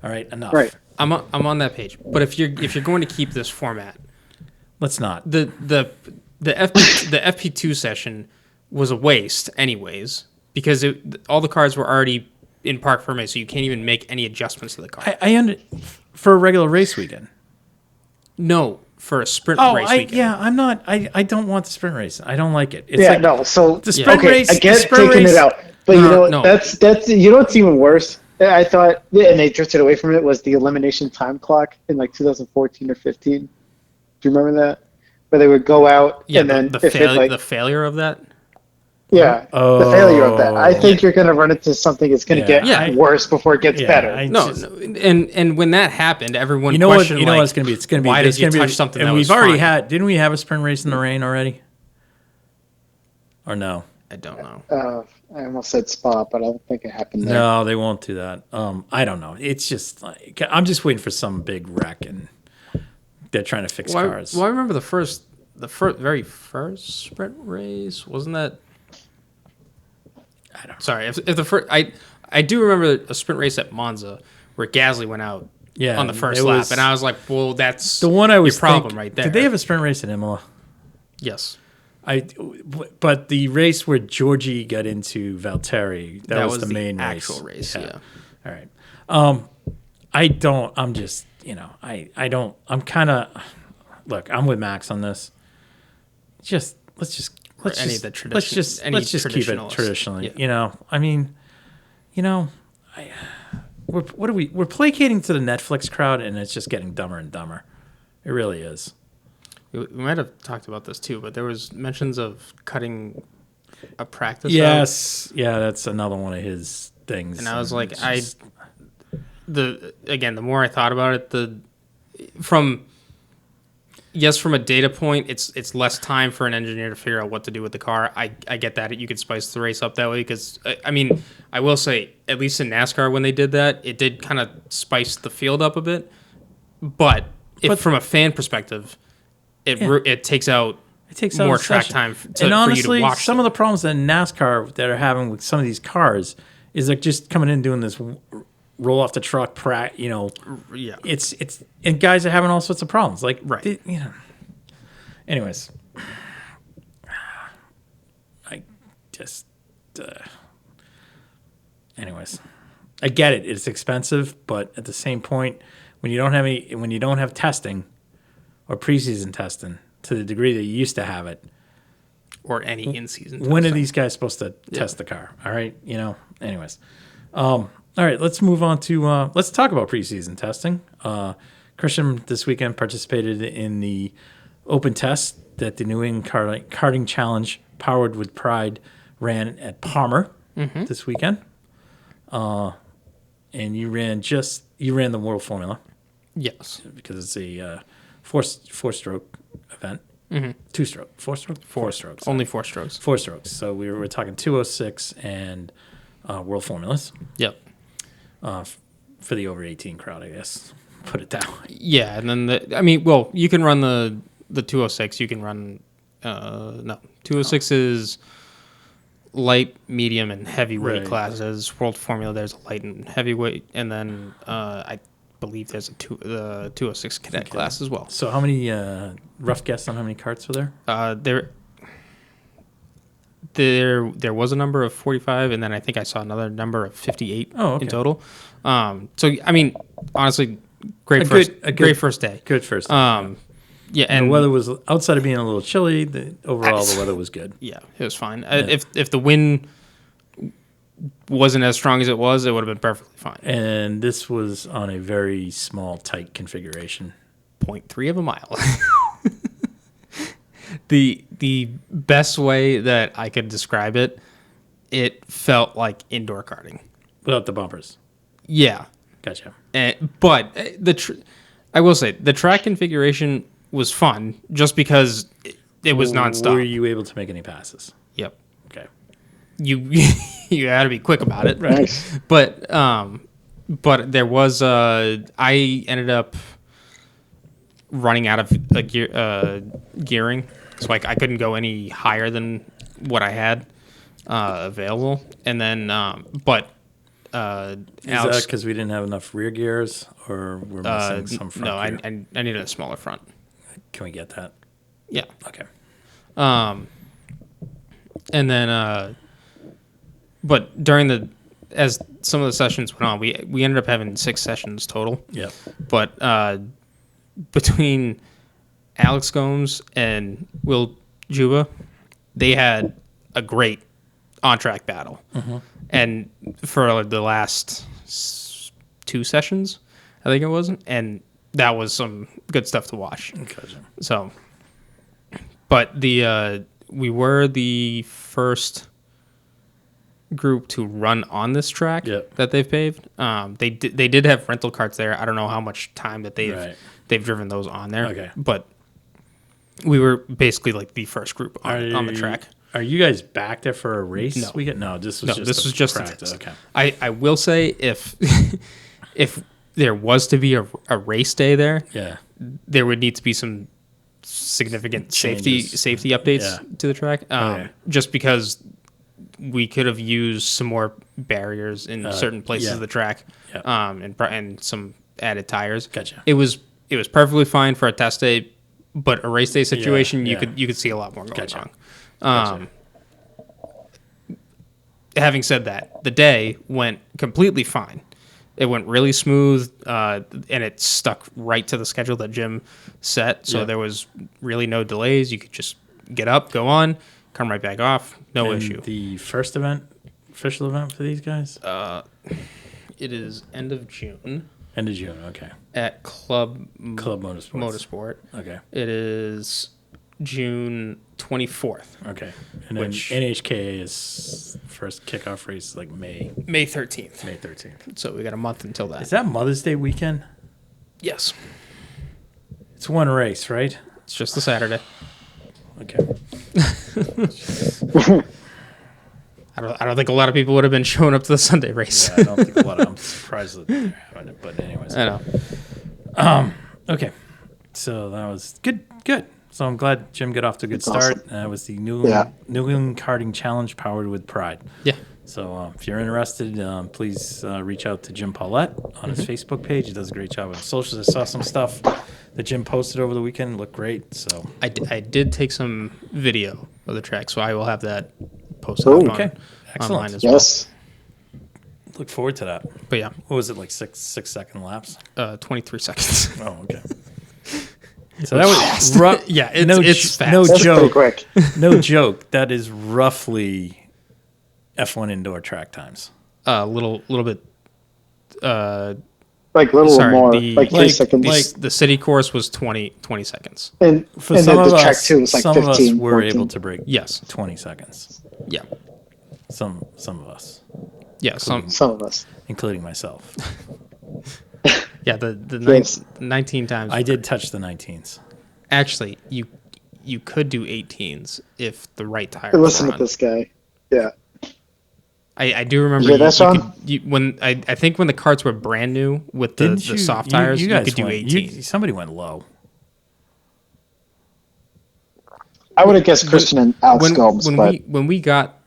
All right, enough. Right. I'm on that page. But if you're going to keep this format... Let's not. The FP2 session was a waste, anyways, because all the cars were already in park permit, so you can't even make any adjustments to the car. For a regular race weekend. No, for a sprint race weekend. I'm not. I don't want the sprint race. I don't like it. It's So the sprint race. I get taking it out, but that's what's even worse. I thought, and they drifted away from it, was the elimination time clock in 2014 or 15. Do you remember that? Where they would go out and then the failure of that? Yeah, the failure of that. I think you're going to run into something that's going to get worse before it gets better. And when that happened, everyone questioned, what it's going to be? It's going to be, why did you touch something that was fine? And we've already didn't we have a sprint race in the rain already? Or no? I don't know. I almost said Spa, but I don't think it happened there. No, they won't do that. I don't know. It's just I'm just waiting for some big wreck, and they're trying to fix cars. Well, I remember the very first sprint race, wasn't that? I don't know. Sorry, if the first, I do remember a sprint race at Monza where Gasly went out on the first lap, and I was like, well, that's the one I was your problem right there. Did they have a sprint race at Imola? Yes. But the race where Georgie got into Valtteri, that was the main actual race. Yeah. All right. I'm just, I don't. I'm kind of. Look, I'm with Max on this. Let's just keep it traditionally. Yeah. I mean, we're placating to the Netflix crowd, and it's just getting dumber and dumber. It really is. We might have talked about this too, but there was mentions of cutting a practice. Yes, yeah, that's another one of his things. And I was like, the more I thought about it, from a data point, it's less time for an engineer to figure out what to do with the car. I get that you could spice the race up that way because I mean, I will say at least in NASCAR when they did that, it did kind of spice the field up a bit, but from a fan perspective, it takes out more track time and honestly, for you to watch. Some of the problems that NASCAR that are having with some of these cars is like just coming in doing this roll off the truck, It's and guys are having all sorts of problems. Like, anyways, I just, I get it. It's expensive, but at the same point, when you don't have testing or preseason testing to the degree that you used to have it, or any in-season when are these guys supposed to test the car? All right, anyways. All right, let's move on to let's talk about preseason testing. Christian this weekend participated in the open test that the New England Karting Challenge, powered with Pride, ran at Palmer this weekend. And you ran the World Formula. Yes, because it's a four-stroke event. Mm-hmm. Two-stroke, four strokes. Only 4 strokes. 4 strokes. So we're talking 206 and World Formulas. Yep. For the over 18 crowd, I guess. Put it that way. Yeah, and then you can run the 206. You can run 206 is light, medium, and heavyweight classes. World Formula, there's a light and heavyweight, and then I believe there's the 206 cadet class as well. So how many rough guess on how many karts were there? There was a number of 45, and then I think I saw another number of 58 in total. So I mean, honestly, great first day. Good first day. Yeah, and the weather was, outside of being a little chilly, overall the weather was good. Yeah, it was fine. Yeah. If the wind wasn't as strong as it would have been perfectly fine. And this was on a very small, tight configuration. 0.3 of a mile. The best way that I could describe it felt like indoor karting. Without the bumpers. Yeah. Gotcha. But I will say, the track configuration was fun just because it was nonstop. Were you able to make any passes? Yep. Okay. You had to be quick about it. Right. But there was I ended up running out of gearing, so I couldn't go any higher than what I had available. And then is that because we didn't have enough rear gears, or we're missing some front gear? I needed a smaller front. Can we get that? Yeah. Okay. And then but as some of the sessions went on, we ended up having 6 sessions total. Yeah. But between Alex Gomes and Will Juba, they had a great on-track battle. Mm-hmm. And for the last 2 sessions, I think it was, and that was some good stuff to watch. Okay. So, but we were the first group to run on this track that they've paved. They did have rental carts there. I don't know how much time that they've driven those on there. Okay. But we were basically like the first group on the track. Are you guys back there for a race? No. This was just practice. Okay. I will say if there was to be a race day there, there would need to be some significant safety updates to the track. Just because we could have used some more barriers in certain places of the track, and some added tires. Gotcha. It was perfectly fine for a test day, but a race day situation, you could see a lot more going wrong. Gotcha. Having said that, the day went completely fine. It went really smooth, and it stuck right to the schedule that Jim set. So there was really no delays. You could just get up, go on, come right back off, no issue. The first official event for these guys? It is end of June. End of June, okay. At Club Motorsport. Okay. It is June 24th. Okay. And then NHKA is first kickoff race like May 13th. May 13th. So we got a month until that. Is that Mother's Day weekend? Yes. It's one race, right? It's just a Saturday. Okay. I don't think a lot of people would have been showing up to the Sunday race. Yeah, I don't think a lot of I'm surprised that they're having it, but anyways. I know. Okay. So that was good. So I'm glad Jim got off to a good start. Awesome. That was the New England Karting Challenge powered with pride. Yeah. So if you're interested, please reach out to Jim Paulette on his Facebook page. He does a great job on socials. I saw some stuff that Jim posted over the weekend. It looked great. So I did take some video of the track, so I will have that posted excellent. online as Yes. Look forward to that. But yeah, What was it, like 6-second laps? 23 seconds. Oh, okay. So that was Yeah, it's fast. No That's joke. pretty quick. No joke. That is roughly F1 indoor track times. A little bit. Like a little Sorry, more, the- like 3 like- seconds. The city course was 20 seconds. and For and some the of track us, 2 was like some 15, of us were 14. able to break Yes. 20 seconds. Yeah. Some of us, Yeah. Some of us. including myself. Yeah. The Yes. 19 times. I did touch the 19s. Actually, you could do 18s if the right tires Listen were to on. this guy. Yeah. I do remember You hear that, Sean? when I think when the karts were brand new with the soft tires, you guys could do went, 18. somebody went low. I would have guessed Christian and Alex Gomes, but when we got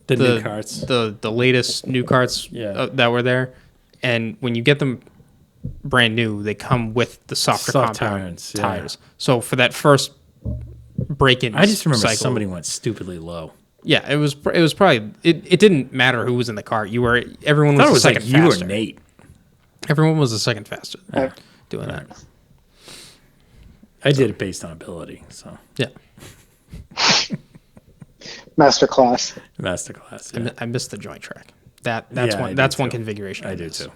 The new carts. the latest new karts that were there, and when you get them brand new, they come with the softer Soft compound tires, tires. So for that first break-in, I just remember cycle, somebody went stupidly low. Yeah, it was probably it didn't matter who was in the car. Everyone I thought was it a was second like you faster. or Nate. Everyone was a second faster Yeah. doing that. I did it based on ability. So Yeah, masterclass. masterclass. Yeah. I missed the joint track. That's Yeah, I one do that's one too. configuration. I do miss. too.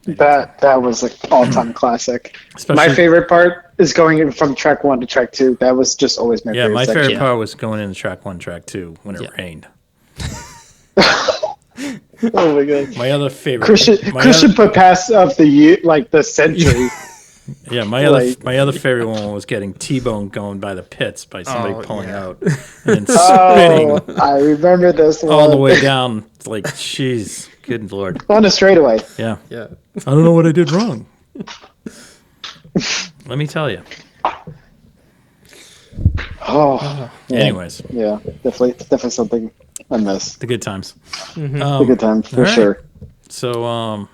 That was like all-time classic. Especially- My favorite part is going in from track 1 to track 2. That was just always my Yeah, favorite my section. favorite part was going into track 1, track 2 when it rained. Oh my god. My other favorite. Christian put pass of the year, like the century. Yeah, my other favorite one was getting T-bone going by the pits by somebody pulling out and then spinning I remember this one. all the way down. It's like, jeez, good lord. On a straightaway. Yeah, Yeah. I don't know what I did wrong. Let me tell you. Oh, yeah. Anyways, Yeah, definitely something I miss. the good times. A good time for all right. sure. So,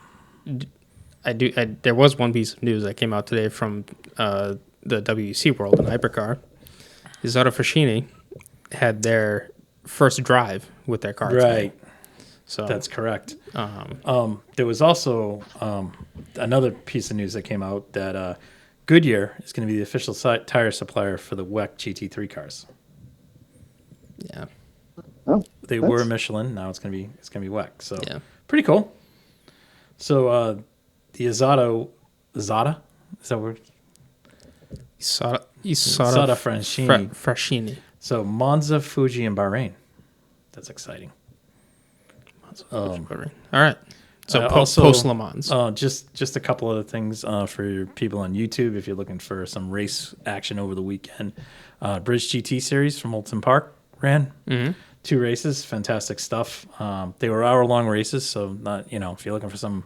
There was one piece of news that came out today from the WEC World in Hypercar. Isotta Fraschini had their first drive with their car. right, So that's correct. There was also another piece of news that came out that Goodyear is going to be the official tire supplier for the WEC GT3 cars. yeah, Oh, They were Michelin. Now it's gonna be WEC. So Yeah. pretty cool. So the Isotta, is that what? Isotta Fraschini. Fraschini. So Monza, Fuji, and Bahrain. That's exciting. All right. So also, post Le Mans. Just a couple other things for your people on YouTube if you're looking for some race action over the weekend. British GT Series from Oulton Park ran 2 races, fantastic stuff. They were hour-long races, so not if you're looking for some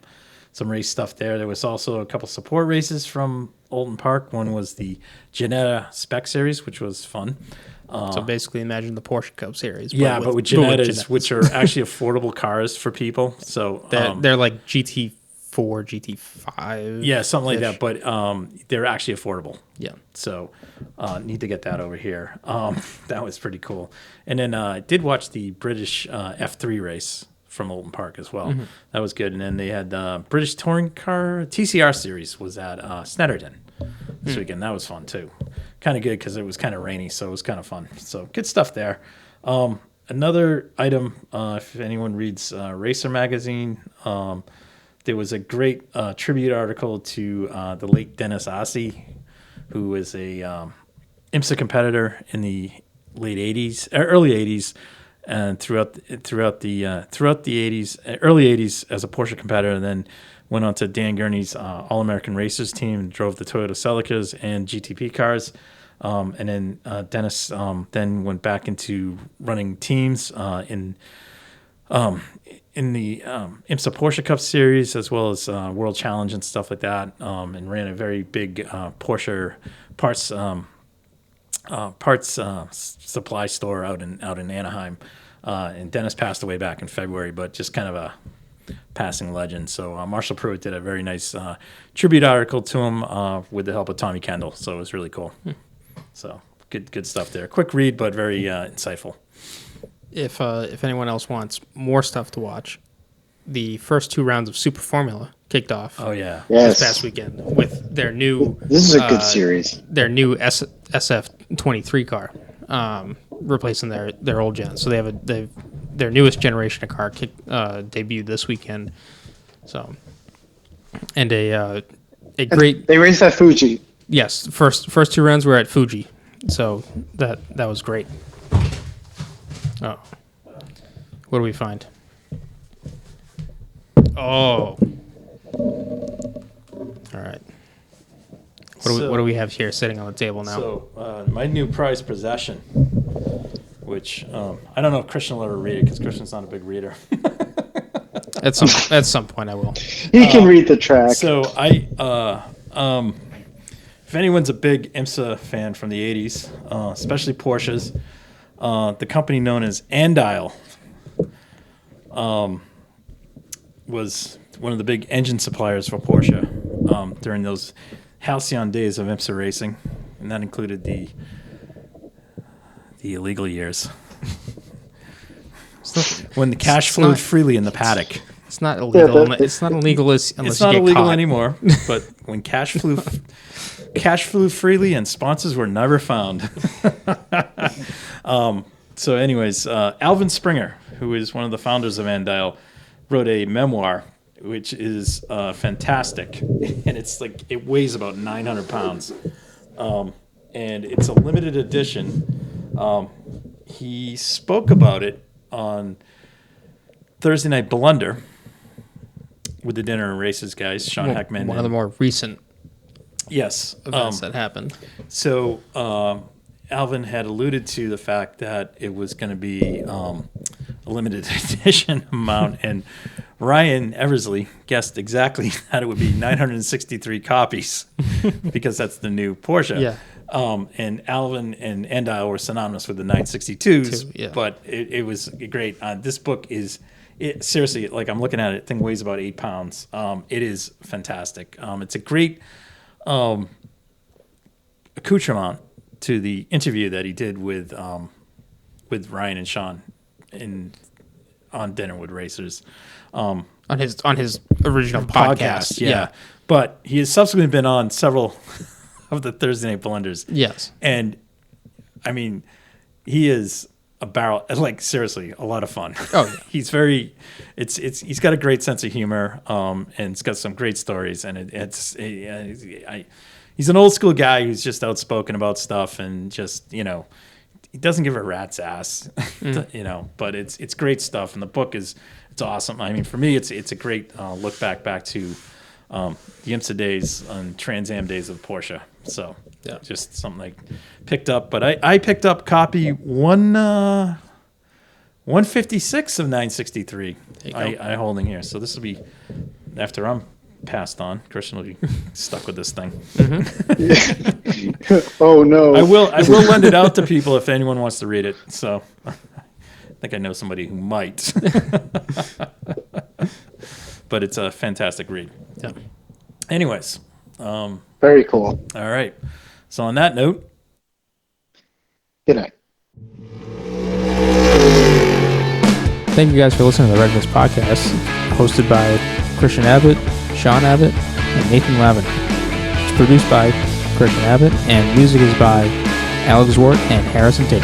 race stuff there was also a couple support races from Oulton Park. One was the Ginetta Spec Series, which was fun. So basically, imagine the Porsche Cup series. But with Ginettas, which are actually affordable cars for people. So they're like GT4, GT5. yeah, something like that. But they're actually affordable. Yeah. So need to get that over here. That was pretty cool. And then I did watch the British F3 race from Oulton Park as well. That was good. And then they had British Touring Car TCR Series was at Snetterton this weekend. That was fun too. Kind of good because it was kind of rainy, so it was kind of fun. So good stuff there. Another item, if anyone reads Racer Magazine, there was a great tribute article to the late Dennis Ossie, who was a IMSA competitor in the late '80s, early '80s, and throughout the '80s, early '80s as a Porsche competitor, and then went on to Dan Gurney's All-American Racers team, drove the Toyota Celicas and GTP cars. And then Dennis then went back into running teams in in the IMSA Porsche Cup series, as well as World Challenge and stuff like that, and ran a very big Porsche parts supply store out in Anaheim. And Dennis passed away back in February, but just kind of a passing legend. So Marshall Pruitt did a very nice tribute article to him with the help of Tommy Kendall. So it was really cool. So good stuff there. Quick read, but very insightful. If anyone else wants more stuff to watch, the first 2 rounds of Super Formula kicked off. Oh yeah, this past weekend with their new. This is a good series. Their new SF23 car, replacing their old gen. So they have their newest generation of car debuted this weekend. So, and a great. They raced at Fuji. Yes, first 2 rounds were at Fuji, so that was great. Oh, what do we find? Oh, all right. What do we have here sitting on the table now? So my new prized possession, which I don't know if Christian will ever read it because Christian's not a big reader. At some point I will. He can read the track. So if anyone's a big IMSA fan from the 80s, especially Porsches, the company known as Andile was one of the big engine suppliers for Porsche during those halcyon days of IMSA racing, and that included the illegal years when the cash flowed freely in the paddock. It's not illegal. It's not illegal unless you get caught. It's not illegal anymore. But when cash flew freely and sponsors were never found. So, anyways, Alvin Springer, who is one of the founders of Andile, wrote a memoir, which is fantastic, and it weighs about 900 pounds, and it's a limited edition. He spoke about it on Thursday Night Blunder with the Dinner and Races guys, Sean Heckman. One of the more recent events that happened. So Alvin had alluded to the fact that it was going to be a limited edition amount, and Ryan Eversley guessed exactly that it would be 963 copies because that's the new Porsche. Yeah. And Alvin and Andile were synonymous with the 962s, but it was great. This book is seriously, like, I'm looking at it, thing weighs about 8 pounds. It is fantastic. It's a great accoutrement to the interview that he did with Ryan and Sean on Dinner with Racers. On his original podcast. Yeah. But he has subsequently been on several of the Thursday Night Blunders. Yes. And I mean, he is a barrel, like, seriously, a lot of fun. Oh, yeah. He's he's got a great sense of humor, and it's got some great stories, and he's an old school guy who's just outspoken about stuff, and just, he doesn't give a rat's ass, but it's great stuff, and the book it's awesome. I mean, for me, it's a great look back to the IMSA days and Trans Am days of Porsche. So just something I picked up. But I picked up copy 156 of 963 I holding here. So this will be after I'm passed on. Christian will be stuck with this thing. Mm-hmm. Oh no! I will lend it out to people if anyone wants to read it. So I think I know somebody who might. But it's a fantastic read. Yeah. Anyways. Very cool. All right. So on that note. Good night. Thank you guys for listening to the Red Mist Podcast, hosted by Christian Abbott, Sean Abbott, and Nathan Lavin. It's produced by Christian Abbott, and music is by Alex Wart and Harrison Tate.